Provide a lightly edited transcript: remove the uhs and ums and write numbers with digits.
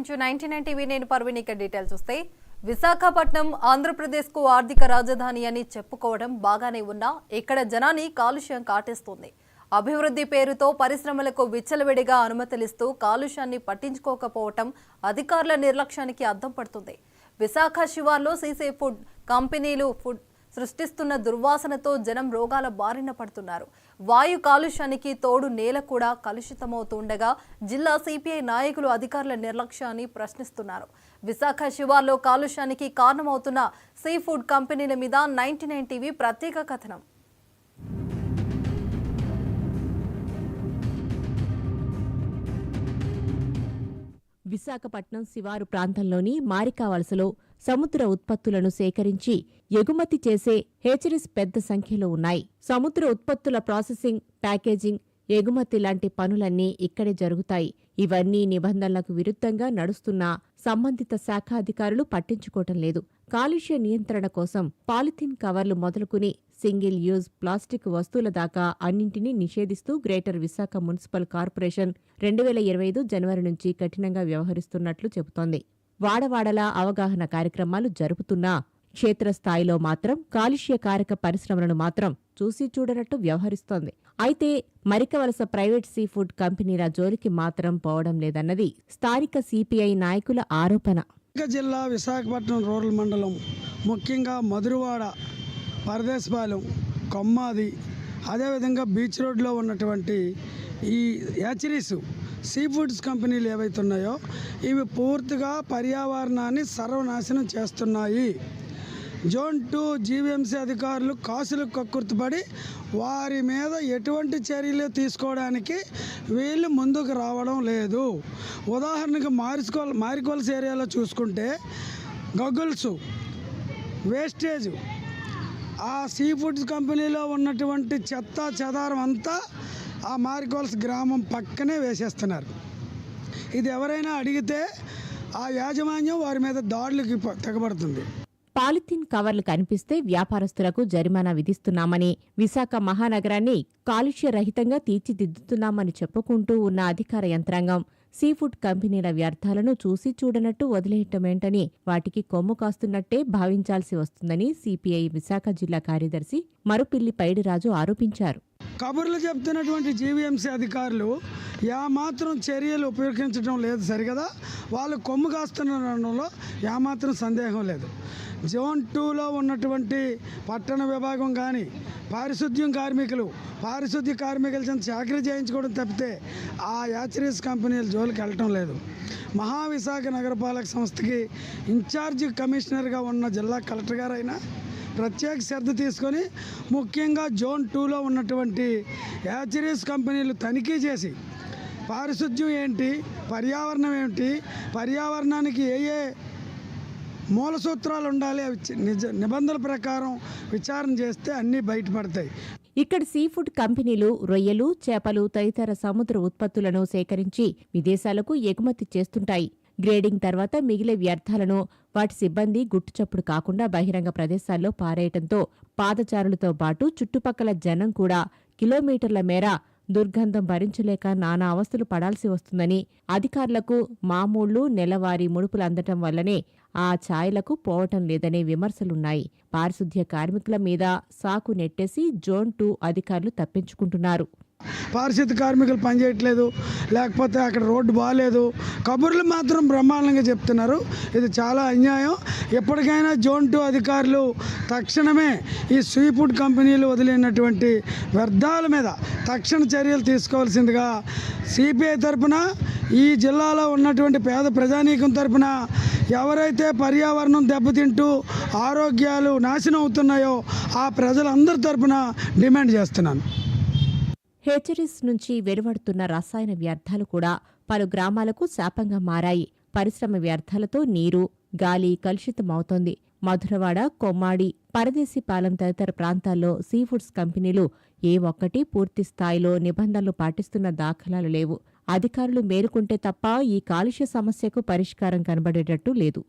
Welcome to 99 TV. నేను పర్వీన్. ఇక details చూస్తే విశాఖపట్నం ఆంధ్రప్రదేశ్కు ఆర్థిక రాజధాని అని చెప్పుకోవడం బాగానే ఉన్నా ఇక్కడ జనాన్ని కాలుష్యం కాటేస్తుంది. అభివృద్ధి పేరుతో పరిశ్రమలకు విచ్చలవిడిగా అనుమతులిస్తూ కాలుష్యాన్ని పట్టించుకోకపోవటం అధికారుల నిర్లక్ష్యానికి అద్దం పడుతుంది. విశాఖ శివార్లో సీసీ ఫుడ్ కంపెనీలు సృష్టిస్తున్న దుర్వాసనతో జనం రోగాల బారిన పడుతున్నారు. వాయు కాలుష్యానికి తోడు నేల కూడా కలుషితమవుతుండగా జిల్లా సిపిఐ నాయకులు అధికారుల నిర్లక్ష్యాన్ని ప్రశ్నిస్తున్నారు. విశాఖ శివార్లో కాలుష్యానికి కారణమవుతున్న సీ ఫుడ్ కంపెనీల మీద 99 టీవీ ప్రత్యేక కథనం. విశాఖపట్నం శివారు ప్రాంతంలోని మారికావలసలో సముద్ర ఉత్పత్తులను సేకరించి ఎగుమతి చేసే హేచరీస్ పెద్ద సంఖ్యలో ఉన్నాయి. సముద్ర ఉత్పత్తుల ప్రాసెసింగ్, ప్యాకేజింగ్, ఎగుమతి లాంటి పనులన్నీ ఇక్కడే జరుగుతాయి. ఇవన్నీ నిబంధనలకు విరుద్ధంగా నడుస్తున్నా సంబంధిత శాఖ అధికారులు పట్టించుకోవటం లేదు. కాలుష్య నియంత్రణ కోసం పాలిథిన్ కవర్లు మొదలుకుని సింగిల్ యూజ్ ప్లాస్టిక్ వస్తువుల దాకా అన్నింటినీ నిషేధిస్తూ గ్రేటర్ విశాఖ మున్సిపల్ కార్పొరేషన్ 2025 జనవరి నుంచి కఠినంగా వ్యవహరిస్తున్నట్లు చెబుతోంది. వాడవాడలా అవగాహన కార్యక్రమాలు జరుపుతున్నా క్షేత్రస్థాయిలో మాత్రం కాలుష్యకారక పరిశ్రమలను మాత్రం చూసి చూడనట్టు వ్యవహరిస్తోంది. అయితే మరికవలస ప్రైవేట్ సీ ఫుడ్ కంపెనీల జోలికి మాత్రం పోవడం లేదన్నది స్థానిక సిపిఐ నాయకుల ఆరోపణ. జిల్లా విశాఖపట్నం రూరల్ మండలం, ముఖ్యంగా మధురవాడ, పరదేశపాలెం, కొమ్మాది, అదేవిధంగా బీచ్ రోడ్లో ఉన్నటువంటి ఈ హ్యాచరీస్ సీ ఫుడ్స్ కంపెనీలు ఏవైతే ఉన్నాయో ఇవి పూర్తిగా పర్యావరణాన్ని సర్వనాశనం చేస్తున్నాయి. జోన్ 2 జీవీఎంసీ అధికారులు కాసులకు కక్కుర్తిపడి వారి మీద ఎటువంటి చర్యలు తీసుకోవడానికి వీళ్ళు ముందుకు రావడం లేదు. ఉదాహరణకు మారికోల్స్ ఏరియాలో చూసుకుంటే గగుల్స్ వేస్టేజ్, ఆ సీ ఫుడ్స్ కంపెనీలో ఉన్నటువంటి చెత్త చెదారం అంతా ఆ మారికోల్స్ గ్రామం పక్కనే వేసేస్తున్నారు. ఇది ఎవరైనా అడిగితే ఆ యాజమాన్యం వారి మీద దాడులకి తెగబడుతుంది. పాలిథిన్ కవర్లు కనిపిస్తే వ్యాపారస్తులకు జరిమానా విధిస్తున్నామని, విశాఖ మహానగరాన్ని కాలుష్యరహితంగా తీర్చిదిద్దుతున్నామని చెప్పుకుంటూ ఉన్న అధికార యంత్రాంగం సీఫుడ్ కంపెనీల వ్యర్థాలను చూసి చూడనట్టు వదిలేయటమేంటని, వాటికి కొమ్ము కాస్తున్నట్టే భావించాల్సి వస్తుందని సిపిఐ విశాఖ జిల్లా కార్యదర్శి మరుపిల్లి పైడిరాజు ఆరోపించారు. కబుర్లు చెప్తున్నటువంటి జీవీఎంసీ అధికారులు ఏమాత్రం చర్యలు ఉపయోగించడం లేదు సరిగదా. వాళ్ళు కొమ్ము కాస్తున్నలో ఏమాత్రం సందేహం లేదు. జోన్ 2లో ఉన్నటువంటి పట్టణ విభాగం కానీ పారిశుద్ధ్య కార్మికుల చేత చాకరీ చేయించుకోవడం తప్పితే ఆ హ్యాచరీస్ కంపెనీల జోలికి వెళ్ళటం లేదు. మహావిశాఖ నగరపాలక సంస్థకి ఇన్ఛార్జి కమిషనర్గా ఉన్న జిల్లా కలెక్టర్ గారైనా ప్రత్యేక శ్రద్ధ తీసుకొని ముఖ్యంగా జోన్ 2లో ఉన్నటువంటి హ్యాచరీస్ కంపెనీలు తనిఖీ చేసి పారిశుద్ధ్యం ఏంటి, పర్యావరణం ఏమిటి, పర్యావరణానికి ఏ మూల సూత్రాలు ఉండాలి, అవి నిబంధనల ప్రకారం విచారణ చేస్తే అన్నీ బయటపడతాయి. ఇక్కడ సీఫుడ్ కంపెనీలు రొయ్యలు, చేపలు తదితర సముద్ర ఉత్పత్తులను సేకరించి విదేశాలకు ఎగుమతి చేస్తుంటాయి. గ్రేడింగ్ తర్వాత మిగిలే వ్యర్థాలను వాటి సిబ్బంది గుట్టుచప్పుడు కాకుండా బహిరంగ ప్రదేశాల్లో పారేయటంతో పాదచారులతో పాటు చుట్టుపక్కల జనం కూడా కిలోమీటర్ల మేర దుర్గంధం భరించలేక నానా అవస్థలు పడాల్సి వస్తుందని, అధికారులకు మామూళ్లు నెలవారీ ముడుపులు అందటం వల్లనే ఆ ఛాయలకు పోవటం లేదనే విమర్శలున్నాయి. పారిశుద్ధ్య కార్మికుల మీద సాకు నెట్టేసి జోన్ 2 అధికారులు తప్పించుకుంటున్నారు. పారిశుద్ధ్య కార్మికులు పనిచేయట్లేదు, లేకపోతే అక్కడ రోడ్డు బాగాలేదు, కబుర్లు మాత్రం బ్రహ్మాండంగా చెప్తున్నారు. ఇది చాలా అన్యాయం. ఎప్పటికైనా జోన్ 2 అధికారులు తక్షణమే ఈ సీ ఫుడ్ కంపెనీలు వదిలినటువంటి వ్యర్థాల మీద తక్షణ చర్యలు తీసుకోవాల్సిందిగా సిపిఐ తరఫున, ఈ జిల్లాలో ఉన్నటువంటి పేద ప్రజానీకం తరఫున ఎవరైతే పర్యావరణం దెబ్బతింటూ ఆరోగ్యాలు నాశనం అవుతున్నాయో ఆ ప్రజలందరి తరఫున డిమాండ్ చేస్తున్నాను. హేచరీస్ నుంచి వెలువడుతున్న రసాయన వ్యర్థాలు కూడా పలు గ్రామాలకు శాపంగా మారాయి. పరిశ్రమ వ్యర్థాలతో నీరు, గాలి కలుషితమవుతోంది. మధురవాడ, కొమ్మాడి, పరదేశీపాలెం తదితర ప్రాంతాల్లో సీఫుడ్స్ కంపెనీలు ఏ ఒక్కటి పూర్తి స్థాయిలో నిబంధనలు పాటిస్తున్న దాఖలాలు లేవు. అధికారులు మేలుకుంటే తప్ప ఈ కాలుష్య సమస్యకు పరిష్కారం కనబడేటట్టు లేదు.